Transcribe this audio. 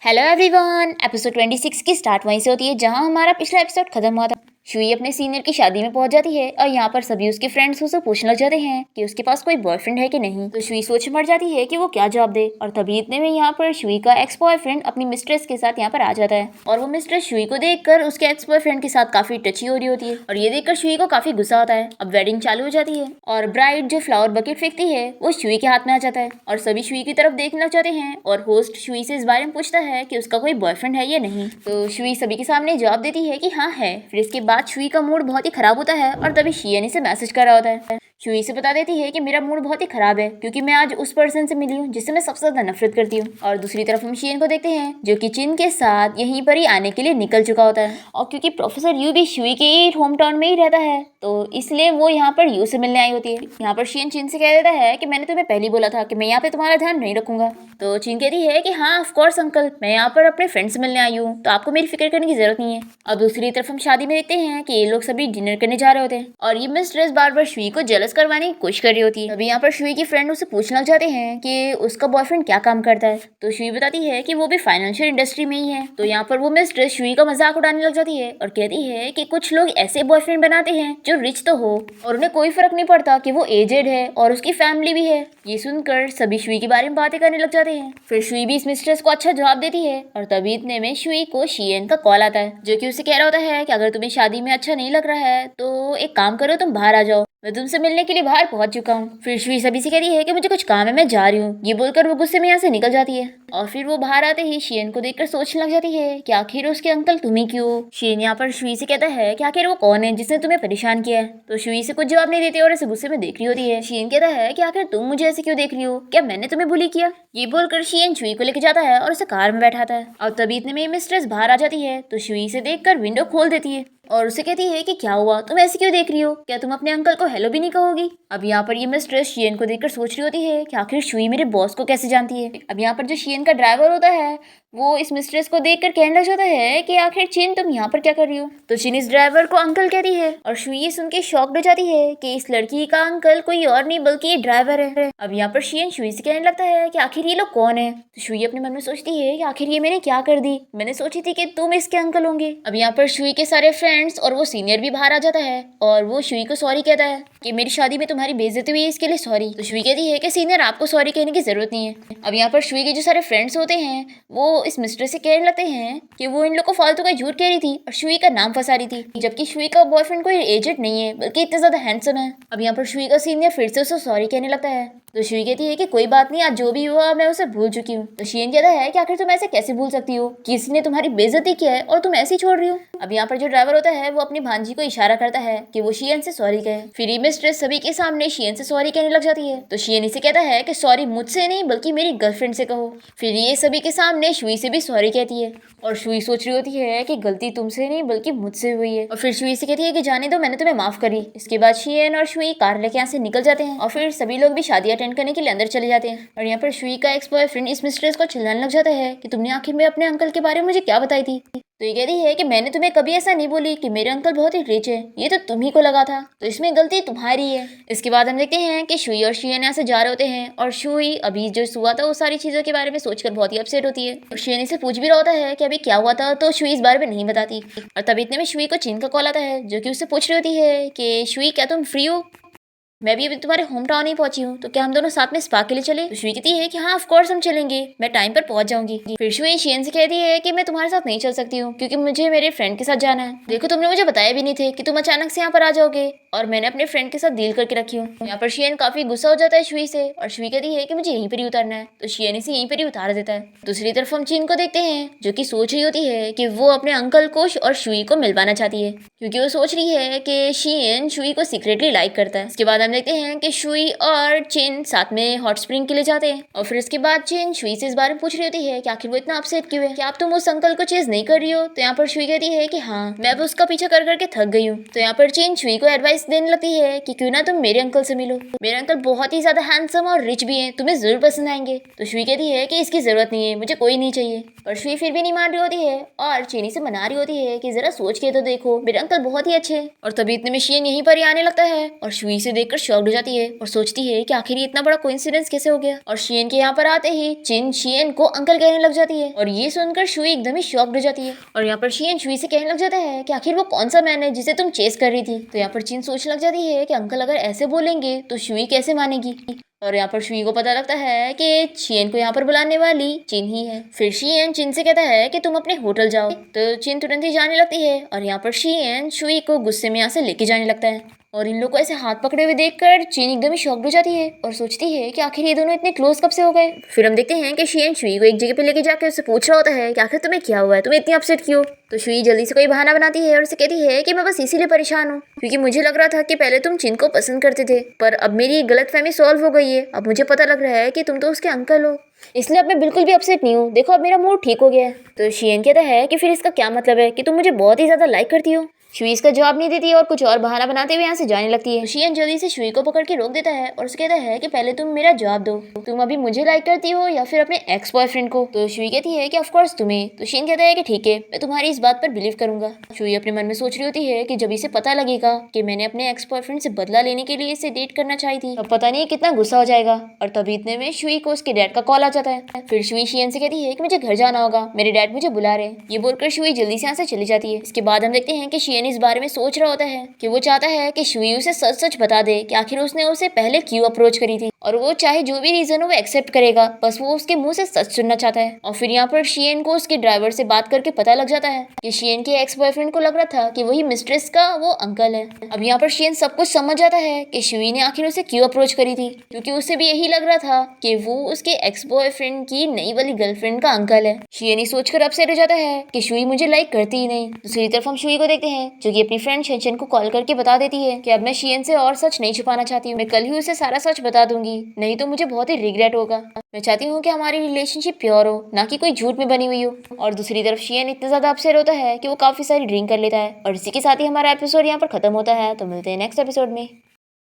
Hello everyone. Episode 26 की start वहीं से होती है जहां हमारा पिछला एपिसोड खत्म हुआ था। शुई अपने सीनियर की शादी में पहुंच जाती है और यहाँ पर सभी उसके फ्रेंड्स उससे पूछने लग जाते हैं कि उसके पास कोई बॉयफ्रेंड है कि नहीं। तो शुई सोच मर जाती है कि वो क्या जवाब दे और तभी इतने में यहाँ पर शुई का एक्स बॉयफ्रेंड अपनी मिस्ट्रेस के साथ यहाँ पर आ जाता है और वो मिस्ट्रेस शुई को देखकर उसके एक्स बॉयफ्रेंड के साथ काफी टची हो रही होती है और ये देखकर शुई को काफी गुस्सा आता है। अब वेडिंग चालू हो जाती है और ब्राइड जो फ्लावर बकेट फेंकती है वो शुई के हाथ में आ जाता है और सभी शुई की तरफ देखने लग जाते हैं और होस्ट शुई से इस बारे में पूछता है कि उसका कोई बॉयफ्रेंड है या नहीं। तो शुई सभी के सामने जवाब देती है कि हाँ है। फिर इसके बाद शुई का मूड बहुत ही खराब होता है और तभी शियन इसे मैसेज कर रहा होता है। शुई से बता देती है कि मेरा मूड बहुत ही खराब है क्योंकि मैं आज उस पर्सन से मिली हूँ जिससे मैं सबसे ज्यादा नफरत करती हूँ। और दूसरी तरफ हम शियन को देखते हैं जो कि चिन के साथ यहीं पर ही आने के लिए निकल चुका होता है और क्योंकि प्रोफेसर यू भी शुई के होम टाउन में ही रहता है तो इसलिए वो यहाँ पर यू से मिलने आई होती है। यहाँ पर शियन चिन से कह देता है कि मैंने तुम्हें पहले बोला था कि मैं यहाँ पे तुम्हारा ध्यान नहीं रखूंगा। तो चिन कहती है कि हाँ ऑफ कोर्स अंकल, मैं यहाँ पर अपने फ्रेंड से मिलने आई हूँ तो आपको मेरी फिक्र करने की जरूरत नहीं है। और दूसरी तरफ हम शादी में देखते हैं कि ये लोग सभी डिनर करने जा रहे होते हैं और ये मिस्ट्रेस बार बार शुई को जेलस करवाने की कोशिश कर रही होती है। अभी यहाँ पर शुई की फ्रेंड उसे पूछने लग जाते हैं कि उसका बॉयफ्रेंड क्या काम करता है। तो शुई बताती है कि वो भी फाइनेंशियल इंडस्ट्री में ही है। तो यहाँ पर वो मिस्ट्रेस शुई का मजाक उड़ाने लग जाती है और कहती है कि कुछ लोग ऐसे बॉयफ्रेंड बनाते हैं जो रिच तो हो और उन्हें कोई फर्क नहीं पड़ता कि वो एजेड है और उसकी फैमिली भी है। ये सुनकर सभी शुई के बारे में बातें करने लग जाते हैं। फिर शुई भी इस मिस्ट्रेस को अच्छा जवाब देती है और तभी इतने में शुई को शियन का कॉल आता है जो कि उसे कह रहा होता है कि अगर तुम्हें शादी में अच्छा नहीं लग रहा है तो एक काम करो, तुम बाहर आ जाओ, मैं तुमसे मिलने के लिए बाहर पहुंच चुका हूँ। फिर शुई सभी से कहती है कि मुझे कुछ काम है, मैं जा रही हूँ। ये बोलकर वो गुस्से में यहाँ से निकल जाती है और फिर वो बाहर आते ही शियन को देखकर सोचने लग जाती है कि आखिर उसके अंकल तुम ही क्यों हो। शियन यहाँ पर शुई से कहता है कि आखिर वो कौन है जिसने तुम्हें परेशान किया है। तो शुई से कुछ जवाब नहीं देती और ऐसे गुस्से में देख रही होती है। शियन कहता है कि आखिर तुम मुझे ऐसे क्यों देख रही हो, क्या मैंने तुम्हें बुली किया। ये बोलकर शियन शुई को लेकर जाता है और उसे कार में बैठाता है और तभी इतने में मिस्ट्रेस बाहर आ जाती है तो शुई से देखकर विंडो खोल देती है और उसे कहती है कि क्या हुआ, तुम ऐसे क्यों देख रही हो, क्या तुम अपने अंकल को हेलो भी नहीं कहोगी। अब यहाँ पर ये मिस्ट्रेस शियन को देखकर सोच रही होती है कि आखिर शुई मेरे बॉस को कैसे जानती है। अब यहाँ पर जो शियन का ड्राइवर होता है वो इस मिस्ट्रेस को देखकर कहने लग जाता है कि आखिर चिन तुम यहाँ पर क्या कर रही हो। तो चिन इस ड्राइवर को अंकल कहती है और शुई ये सुन के शॉक्ड हो जाती है कि इस लड़की का अंकल कोई और नहीं बल्कि ये ड्राइवर है। अब यहाँ पर शियन शुई से कहने लगता है कि आखिर ये लोग कौन है। तो शुई अपने मन में सोचती है कि आखिर ये मैंने क्या कर दी, मैंने सोची थी कि तुम इसके अंकल होंगे। अब यहाँ पर शुई के सारे फ्रेंड्स और वो सीनियर भी बाहर आ जाता है और वो शुई को सॉरी कहता है कि मेरी शादी में तुम्हारी बेइज्जती हुई है इसके लिए सॉरी। तो शुई कहती है कि सीनियर आपको सॉरी कहने की जरूरत नहीं है। अब यहाँ पर शुई के जो सारे फ्रेंड्स होते हैं वो इस मिस्ट्रेस से कहने लगते हैं कि वो इन लोग को फालतू का झूठ कह रही थी और शुई का नाम फंसा रही थी, जबकि शुई का बॉयफ्रेंड कोई एजेड नहीं है बल्कि इतना ज्यादा हैंडसम है। अब यहाँ पर शुई का सीनियर फिर से उसे सॉरी कहने लगता है तो शुई कहती है कि कोई बात नहीं, आज जो भी हुआ मैं उसे भूल चुकी हूँ। तो शियन कहता है कि आखिर तुम ऐसे कैसे भूल सकती हो, किसी ने तुम्हारी बेइज्जती किया है और तुम ऐसे ही छोड़ रही हो। अब यहाँ पर जो ड्राइवर होता है वो अपनी भांजी को इशारा करता है कि वो शियन से सॉरी कहे। फिर ये मिस्ट्रेस सभी के सामने शियन से सॉरी कहने लग जाती है तो शियन इसे कहता है कि सॉरी मुझसे नहीं बल्कि मेरी गर्लफ्रेंड से कहो। फिर ये सभी के सामने शुई से भी सॉरी कहती है और शुई सोच रही होती है कि गलती तुमसे नहीं बल्कि मुझसे हुई है और फिर शुई से कहती है कि जाने दो, मैंने तुम्हें माफ करी। इसके बाद शियन और शुई कार लेके यहाँ से निकल जाते हैं और फिर सभी लोग भी शादी अटेंड करने के लिए अंदर चले जाते हैं। और यहाँ पर शुई का एक्स बॉयफ्रेंड इस मिस्ट्रेस को चिल्लाने लग जाता है कि तुमने आखिर में अपने अंकल के बारे में मुझे क्या बताई थी। तो ये कहती है कि मैंने तुम्हें कभी ऐसा नहीं बोली कि मेरे अंकल बहुत ही रिच है, ये तो तुम ही को लगा था, तो इसमें गलती तुम्हारी है। इसके बाद हम देखते हैं कि शुई और शियन यहाँ से जा रहे होते हैं और शुई अभी जो हुआ था वो सारी चीजों के बारे में सोचकर बहुत ही अपसेट होती है और शियन से पूछ भी रहा होता है कि अभी क्या हुआ था तो शुई इस बारे में नहीं बताती। और तभी इतने में शुई को चिन का कॉल आता है जो कि उससे पूछ रही होती है कि शुई क्या तुम फ्री हो, मैं भी अभी तुम्हारे होम टाउन ही पहुंची हूँ, तो क्या हम दोनों साथ में स्पा के लिए चले। तो शुई कहती है कि हाँ ऑफ कोर्स हम चलेंगे, मैं टाइम पर पहुंच जाऊंगी। फिर शुई शियन से कहती है कि मैं तुम्हारे साथ नहीं चल सकती हूँ क्योंकि मुझे मेरे फ्रेंड के साथ जाना है। देखो तुमने मुझे बताया भी नहीं थे कि तुम अचानक से यहाँ पर आ जाओगे और मैंने अपने फ्रेंड के साथ डील करके रखी हूँ। यहाँ पर शियन काफी गुस्सा हो जाता है शुई से और शुई कहती है कि मुझे यहीं पर ही उतारना है तो शियन इसे यहीं पर ही उतार देता है। दूसरी तरफ हम चिन को देखते हैं जो कि सोच रही होती है कि वो अपने अंकल को और शुई को मिलवाना चाहती है क्योंकि वो सोच रही है कि शियन शुई को सीक्रेटली लाइक करता है। इसके बाद हम देखते हैं कि शुई और चिन साथ में हॉट स्प्रिंग के लिए जाते हैं और फिर इसके बाद चिन शुई से इस बारे में पूछ रही होती है कि आखिर वो इतना अपसेट क्यों है, कि आप तुम उस अंकल को चेज नहीं कर रही हो। तो यहाँ पर शुई कहती है कि हाँ मैं अब उसका पीछा कर करके थक गई हूँ। तो यहाँ पर चिन शुई को एडवाइस देने लगती है कि क्यों ना तुम मेरे अंकल से मिलो, मेरे अंकल बहुत ही ज्यादा हैंडसम और रिच भी हैं, तुम्हें जरूर पसंद आएंगे। तो शुई कहती है कि इसकी जरूरत नहीं है, मुझे कोई नहीं चाहिए। पर शुई फिर भी नहीं मान रही होती है और चीनी से मना रही होती है कि जरा सोच के तो देखो, मेरे अंकल बहुत ही अच्छे हैं। और तभी इतने में शियन यहीं पर ही आने लगता है और शुई से देखकर शॉक्ड हो जाती है और सोचती है कि आखिर ये इतना बड़ा कोइंसिडेंस कैसे हो गया। और शियन के यहाँ पर आते ही चिन शियन को अंकल कहने लग जाती है और ये सुनकर शुई एकदम ही शॉक्ड हो जाती है। और यहाँ पर शियन शुई से कहने लग जाता है कि आखिर वो कौन सा मैन है जिसे तुम चेस कर रही थी। तो यहाँ पर चिन सोचने लग जाती है कि अंकल अगर ऐसे बोलेंगे तो शुई कैसे मानेगी। और यहाँ पर शुई को पता लगता है कि शियन को यहाँ पर बुलाने वाली चिन ही है। फिर शियन चिन से कहता है कि तुम अपने होटल जाओ। तो चिन तुरंत ही जाने लगती है और यहाँ पर शियन शुई को गुस्से में यहाँ से लेके जाने लगता है। और इन लोगों को ऐसे हाथ पकड़े हुए देखकर चिन एकदम ही शॉक्ड हो जाती है और सोचती है कि आखिर ये दोनों इतने क्लोज कब से हो गए। फिर हम देखते हैं कि शियन शुई को एक जगह पे लेके जाकर उससे पूछ रहा होता है कि आखिर तुम्हें क्या हुआ है, तुम्हें इतनी अपसेट क्यों। तो शुई जल्दी से कोई बहाना बनाती है और उसे कहती है कि मैं बस इसीलिए परेशान हूँ क्योंकि मुझे लग रहा था कि पहले तुम चिन को पसंद करते थे, पर अब मेरी गलतफहमी सॉल्व हो गई है। अब मुझे पता लग रहा है कि तुम तो उसके अंकल हो, इसलिए अब मैं बिल्कुल भी अपसेट नहीं हूँ। देखो अब मेरा मूड ठीक हो गया है। तो शियन कहता है कि फिर इसका क्या मतलब है कि तुम मुझे बहुत ही ज्यादा लाइक करती हो। शुई इसका जवाब नहीं देती है और कुछ और बहाना बनाते हुए यहाँ से जाने लगती है। शियन जल्दी से शुई को पकड़ के रोक देता है और उसे कहता है कि पहले तुम मेरा जवाब दो, तुम अभी मुझे लाइक करती हो या फिर अपने एक्स बॉयफ्रेंड को। तो शुई कहती है कि ऑफ कोर्स तुम्हें। तो शियन कहता है कि ठीक है, मैं तुम्हारी इस बात पर बिलीव करूंगा। शुई अपने मन में सोच रही होती है कि जब इसे पता लगेगा कि मैंने अपने एक्स बॉयफ्रेंड से बदला लेने के लिए इसे डेट करना चाही थी, तब पता नहीं कितना गुस्सा हो जाएगा। और तभी इतने में शुई को उसके डैड का कॉल आ जाता है। फिर शुई शियन से कहती है कि मुझे घर जाना होगा, मेरे डैड मुझे बुला रहे हैं। ये बोलकर शुई जल्दी से यहाँ से चली जाती है। इसके बाद हम देखते हैं कि शियन इस बारे में सोच रहा होता है कि वो चाहता है कि शुई उसे सच सच बता दे कि आखिर उसने उसे पहले क्यों अप्रोच करी थी, और वो चाहे जो भी रीजन हो वो एक्सेप्ट करेगा, बस वो उसके मुंह से सच सुनना चाहता है। और फिर यहाँ पर शियन को उसके ड्राइवर से बात करके पता लग जाता है कि शियन के एक्स बॉयफ्रेंड को लग रहा था कि वही मिस्ट्रेस का वो अंकल है। अब यहाँ पर शियन सब कुछ समझ जाता है कि शुई ने आखिर उसे क्यों अप्रोच करी थी, क्योंकि उसे भी यही लग रहा था कि वो उसके एक्स बॉयफ्रेंड की नई वाली गर्लफ्रेंड का अंकल है। शियन ही सोचकर अपसेट हो जाता है कि शुई मुझे लाइक करती ही नहीं। दूसरी तरफ हम शुई को देखते हैं जो कि अपनी फ्रेंड शेंशन को कॉल करके बता देती है कि अब मैं शियन से और सच नहीं छुपाना चाहती हूँ, मैं कल ही उसे सारा सच बता दूंगी, नहीं तो मुझे बहुत ही रिग्रेट होगा। मैं चाहती हूँ कि हमारी रिलेशनशिप प्योर हो, ना कि कोई झूठ में बनी हुई हो। और दूसरी तरफ शियन इतना ज्यादा अपसेट होता है कि वो काफी सारी ड्रिंक कर लेता है। और इसी के साथ ही हमारा एपिसोड यहाँ पर खत्म होता है। तो मिलते हैं नेक्स्ट एपिसोड में।